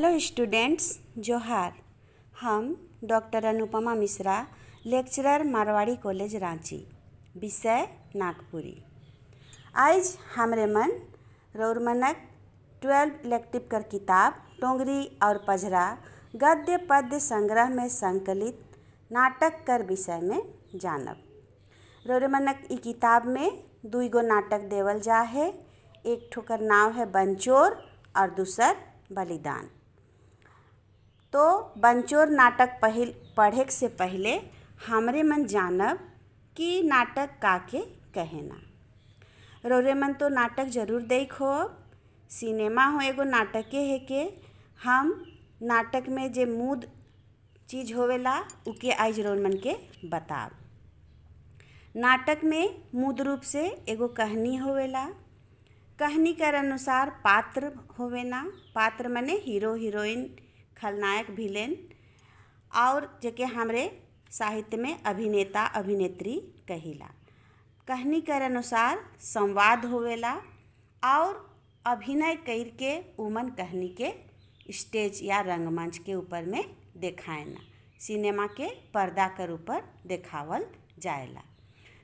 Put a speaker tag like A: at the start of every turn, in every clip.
A: Hello students, जोहार। हम doctor Anupama Mishra, lecturer Marwari college Ranchi, विषय नागपुरी। आज हमरे मन रौर मनक 12 इलेक्टिव कर किताब टोंगरी और पझरा गद्य पद्य संग्रह में संकलित नाटक कर विषय में जानब। रौर मनक ई किताब में 2 गो नाटक देवल जा है। एक ठोकर नाव है बंचोर और दूसर बलिदान। तो बंचोर नाटक पढ़े से पहले हमरे मन जानब कि नाटक काके कहेना। रौरे मन तो नाटक जरूर देखो। सिनेमा हो एगो नाटके है के हम नाटक में जे मूड चीज़ होवेला उके आज रौर मन के बताब। नाटक में मूड रूप से एगो कहानी होवेला। कहानी कर अनुसार पात्र होवेना। पात्र मने हीरो हीरोइन, खलनायक विलेन, और जेके हमरे साहित्य में अभिनेता अभिनेत्री कहिला। कहानी कर अनुसार संवाद होवेला और अभिनय कर के उमन कहानी के स्टेज या रंगमंच के ऊपर में देखाएना। सिनेमा के पर्दा कर ऊपर देखावल जाएला।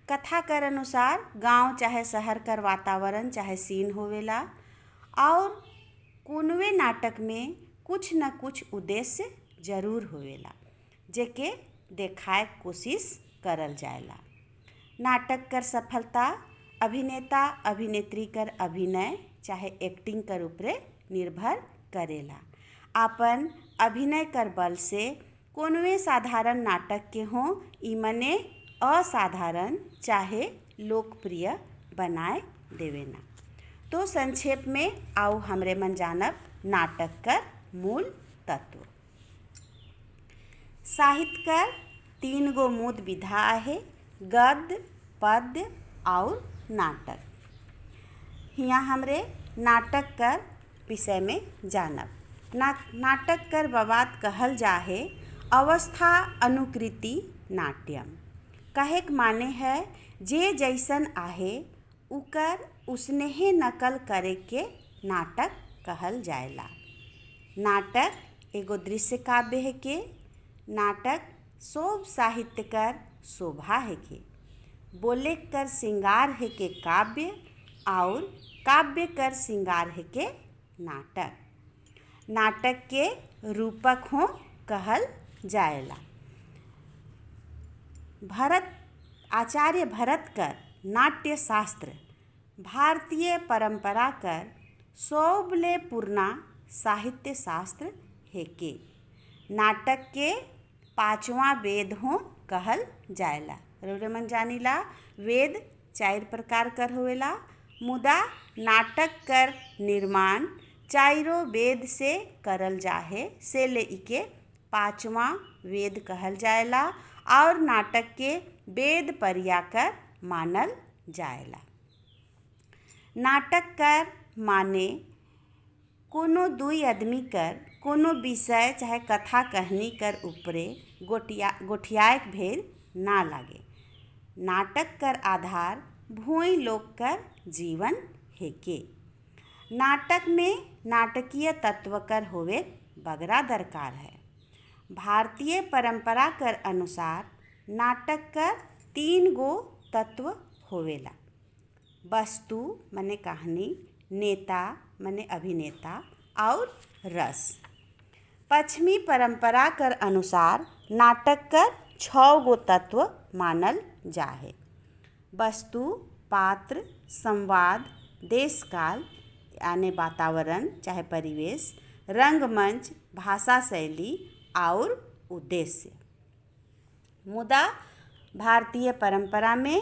A: कथा कर अनुसार गांव चाहे शहर कर वातावरण चाहे सीन होवेला और कुनवे नाटक में कुछ न कुछ उद्देश्य जरूर होवेला जेके देखाए कोशिश करल जाएला। नाटक कर सफलता अभिनेता अभिनेत्री कर अभिनय चाहे एक्टिंग कर ऊपरे निर्भर करेला। आपन अभिनय कर बल से कोनवे साधारण नाटक के हों ई मने असाधारण चाहे लोकप्रिय बनाए देवेना। तो संक्षेप में आओ हमरे मन जानब नाटक कर मूल तत्व। साहित्य कर 3 गो मूल विधा है, गद्य, पद्य और नाटक। हियाँ हमरे नाटक कर विषय में जानब। नाटक कर बवाद कहल जाहे अवस्था अनुकृति नाट्यम। कहे के माने है जे जैसन आहे उकर उसनेहे नकल करे के नाटक कहल जाएला। नाटक एगो दृश्य काव्य है के। नाटक सब साहित्य कर शोभा है के। बोले कर श्रृंगार है के काव्य और काव्य कर श्रृंगार है के नाटक। नाटक के रूपक हो कहल जाएला। आचार्य भरत कर नाट्य शास्त्र भारतीय परंपरा कर सबले पुरना साहित्य शास्त्र है के। नाटक के 5वां वेद हो कहल जाएला। रौरे मन जानिला वेद 4 प्रकार कर होवेला, मुदा नाटक कर निर्माण 4 वेद से करल जाहे से ले इके 5वां वेद कहल जाएला और नाटक के वेद पर्या कर मानल जाएला। नाटक कर माने कोनो 2 आदमी कर कोनो विषय चाहे कथा कहानी कर ऊपरे गोठियाए भेल ना लागे। नाटक कर आधार भोई लोग कर जीवन है के। नाटक में नाटकीय तत्व कर होवे बगरा दरकार है। भारतीय परंपरा कर अनुसार नाटक कर 3 गो तत्व होवेला। वस्तु मने कहानी, नेता मने अभिनेता और रस। पश्चिमी परंपरा कर अनुसार नाटक कर 6 गो तत्व मानल जाहे। वस्तु, पात्र, संवाद, देश काल यानी वातावरण चाहे परिवेश, रंगमंच, भाषा शैली और उद्देश्य। मुदा भारतीय परंपरा में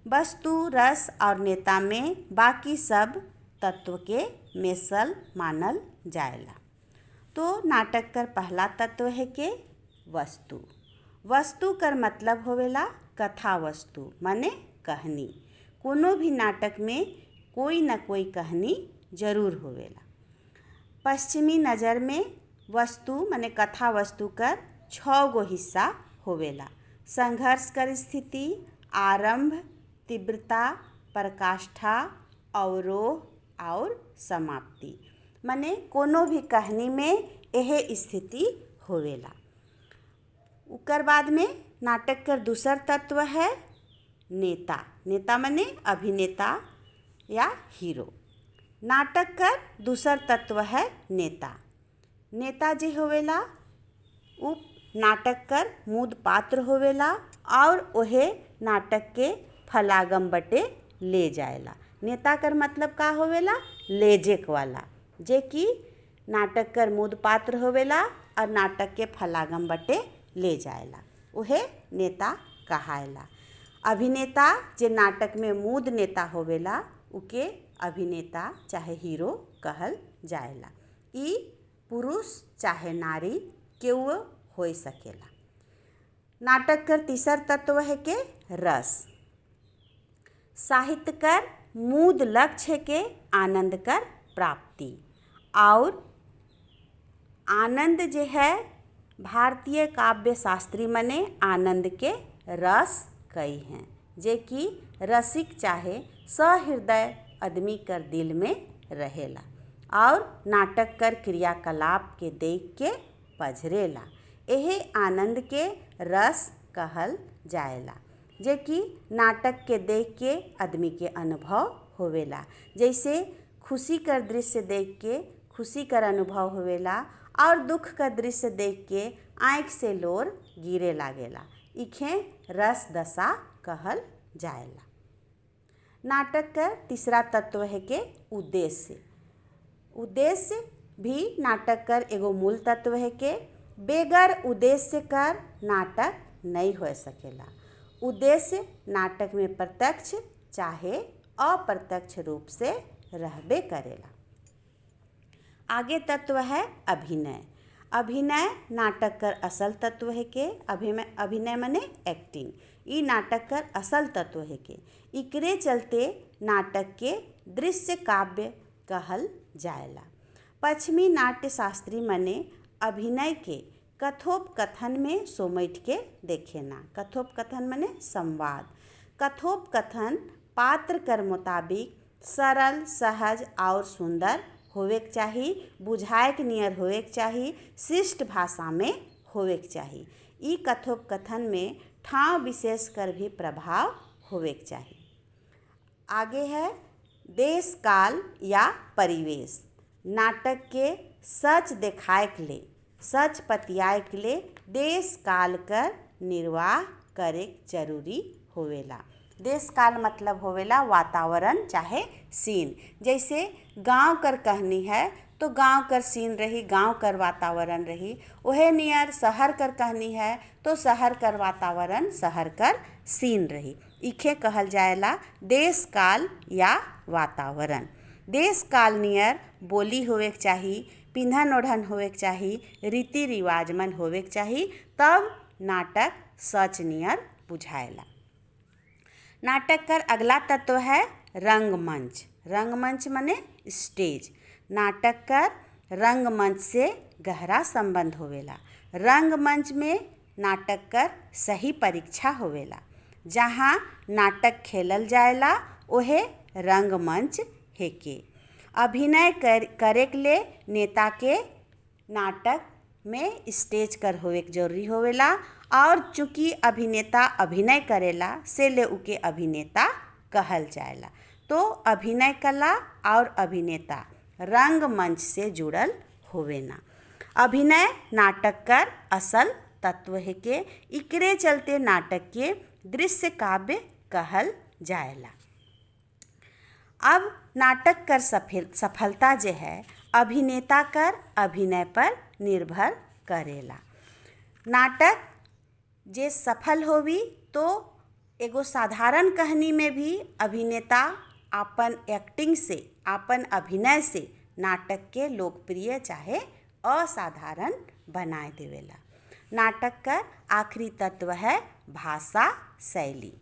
A: वस्तु, रस और नेता में बाकी सब तत्व के मेसल मानल जाएला। तो नाटक कर पहला तत्व है के वस्तु। वस्तु कर मतलब होवेला कथा वस्तु माने कहानी। कोनो भी नाटक में कोई न कोई कहानी जरूर होवेला। पश्चिमी नज़र में वस्तु माने कथा वस्तु कर 6 गो हिस्सा होवेला। संघर्ष कर स्थिति, आरंभ, तीव्रता, पराकाष्ठा, अवरोह और समाप्ति। माने कोनो भी कहानी में यह स्थिति होवेला। उकर बाद में नाटक कर दूसर तत्व है नेता। नेता मने अभिनेता या हीरो। नाटक कर दूसर तत्व है नेता। नेता जे होवेला उ नाटक कर मूल पात्र होवेला और ओहे नाटक के फलागम बटे ले जाएला। नेता कर मतलब का होवेला, ले जेक वाला, जे कि नाटक कर मूल पात्र होवेला और नाटक के फलागम बटे ले जाएला, उहे नेता कहाएला। अभिनेता जे नाटक में मूद नेता होवेला उके अभिनेता चाहे हीरो कहल जाएला। ई पुरुष चाहे नारी केहू हो सकेला। नाटक कर तीसर तत्व है के रस। साहित्य कर मूद लक्ष्य के आनंद कर प्राप्ति और आनंद जे है भारतीय काव्य शास्त्री मने आनंद के रस कई हैं, जे कि रसिक चाहे सहृदय आदमी कर दिल में रहेला और नाटक कर क्रियाकलाप के देख के पझरेला। यह आनंद के रस कहल जाएला, जे कि नाटक के देख के आदमी के अनुभव होवेला। जैसे खुशी कर दृश्य देख के खुशी कर अनुभव होवेला और दुख का दृश्य देख के आँख से लोर गिरे लागेला। इखे रस दशा कहल जाएला। नाटक का तीसरा तत्व है के उद्देश्य। उद्देश्य भी नाटक कर एगो मूल तत्व है के बेगर उद्देश्य कर नाटक नहीं हो सकेला। उद्देश्य नाटक में प्रत्यक्ष चाहे अप्रत्यक्ष रूप से रहबे करेला। आगे तत्व है अभिनय। अभिनय नाटक कर असल तत्व है के अभिनय मने एक्टिंग। ई नाटक कर असल तत्व है के इकरे चलते नाटक के दृश्य काव्य कहल जाएला। पश्चिमी नाट्य शास्त्री मने अभिनय के कथोपकथन में सोमैठ के देखेना। कथोपकथन मने संवाद। कथोपकथन पात्र कर मुताबिक सरल सहज और सुंदर होवेक चाही, बुझाए नियर होवेक चाही, शिष्ट भाषा में होवेक चाही। ई कथोपकथन में ठाव विशेष कर भी प्रभाव होवेक चाही। आगे है देश काल या परिवेश। नाटक के सच देखाए के लिए सच पतियाए के लिए देश काल कर निर्वाह करे जरूरी होवेला। देश काल मतलब होवेला वातावरण चाहे सीन। जैसे गांव कर कहनी है तो गांव कर सीन रही, गांव कर वातावरण रही। ओहे नियर शहर कर कहनी है तो शहर कर वातावरण, शहर कर सीन रही। इखे कहल जाएला देश काल या वातावरण। देश काल नियर बोली होवेक चाही, पिन्हन ओढ़न होवेक चाही, रीति रिवाज मन होवेक चाही, तब नाटक सच नियर बुझाएला। नाटक कर अगला तत्व है रंगमंच। रंगमंच मने स्टेज। नाटक कर रंगमंच से गहरा संबंध होवेला। रंगमंच में नाटक कर सही परीक्षा होवेला। जहाँ नाटक खेलल जाएला ओहे रंगमंच हेके। अभिनय करे के लिए नेता के नाटक में स्टेज कर होवे जरूरी होवेला और चूँकि अभिनेता अभिनय करेला से ले उके अभिनेता कहल जाएला। तो अभिनय कला और अभिनेता रंगमंच से जुड़ल होवेना। अभिनय नाटक कर असल तत्व है के इकरे चलते नाटक के दृश्य काव्य कहल जाएला। अब नाटक कर सफलता जे है अभिनेता कर अभिनय पर निर्भर करेला। नाटक जे सफल होवी तो एगो साधारण कहानी में भी अभिनेता अपन एक्टिंग से, अपन अभिनय से नाटक के लोकप्रिय चाहे असाधारण बनाए देवेला। नाटक का आखिरी तत्व है भाषा शैली।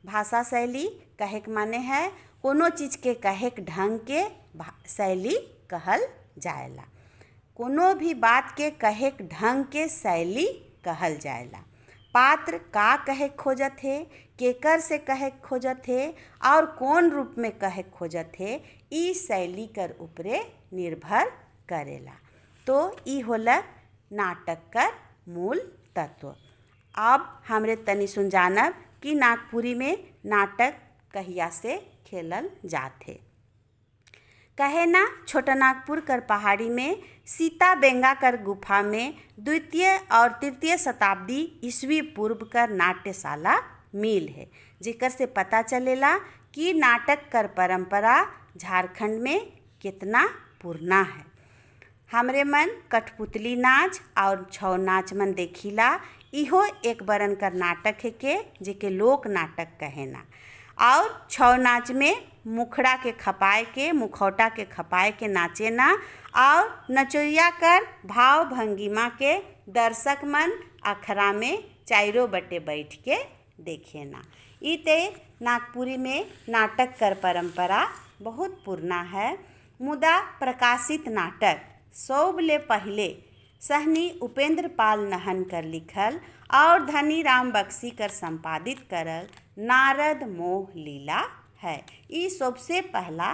A: भाषा शैली कहे के माने है कोनो चीज़ के कहे के ढंग के शैली कहल जाएला। कोनो भी बात के कहे के ढंग के शैली कहल जाएला। पात्र का कहे खोजत है, केकर से कहे खोजत है और कौन रूप में कहे खोजत है, ई शैली कर ऊपरे निर्भर करेला। तो ई होलक नाटक कर मूल तत्व। अब हमरे तनी सुन जानब कि नागपुरी में नाटक कहिया से खेलल जाथे। कहे ना छोटा नागपुर कर पहाड़ी में सीता बेंगा कर गुफा में 2वीं और 3वीं शताब्दी ईस्वी पूर्व कर नाट्यशाला मिल है, जेकर से पता चलेला कि नाटक कर परंपरा झारखंड में कितना पुराना है। हमरे मन कठपुतली नाच और छौ नाच मन देखिला, इहो एक बरन कर नाटक है के जेके लोक नाटक कहेना। और छौ नाच में मुखड़ा के खपाए के मुखौटा के खपाए के नाचे ना, और नचोइया कर भाव भंगिमा के दर्शक मन अखरा में चारों बटे बैठ के देखे ना। इते नागपुरी में नाटक कर परंपरा बहुत पुराना है। मुदा प्रकाशित नाटक सौबले पहले सहनी उपेंद्र पाल नहन कर लिखल और धनी राम बक्सी कर संपादित करल नारद मोह लीला है। ये सबसे पहला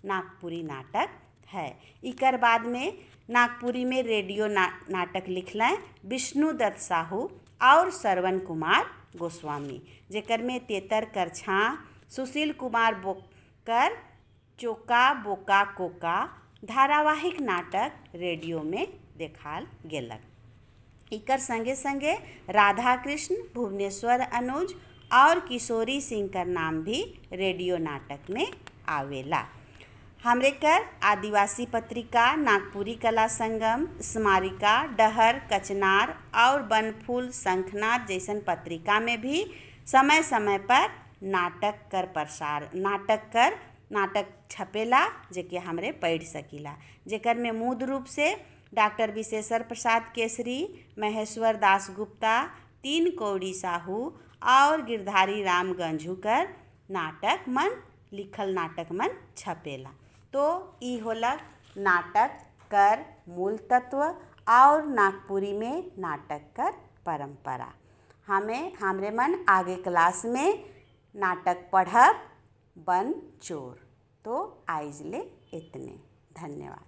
A: नागपुरी नाटक है। इकर बाद में नागपुरी में रेडियो नाटक लिखलें विष्णुदत्त साहू और श्रवण कुमार गोस्वामी, जेकर में तेतर कर छाँ सुशील कुमार बोकर चोका बोका कोका धारावाहिक नाटक रेडियो में देखाल गेलक। इकर संगे संगे राधा कृष्ण, भुवनेश्वर अनुज और किशोरी सिंह का नाम भी रेडियो नाटक में आवेला। हमरे कर आदिवासी पत्रिका नागपुरी कला संगम, स्मारिका, डहर, कचनार और बनफूल शंखनाद जैसन पत्रिका में भी समय समय पर नाटक छपेला, जेके हमरे पढ़ सकीला। जेकर में मूल रूप से डॉक्टर विशेश्वर प्रसाद केसरी, महेश्वर दास गुप्ता, 3 कौड़ी साहू और गिरधारी राम गंझूकर लिखल नाटक मन छपेला। तो ई होलक नाटक कर मूल तत्व और नागपुरी में नाटक कर परंपरा। हमरे मन आगे क्लास में नाटक पढ़ब बन चोर। तो आइज ले इतने, धन्यवाद।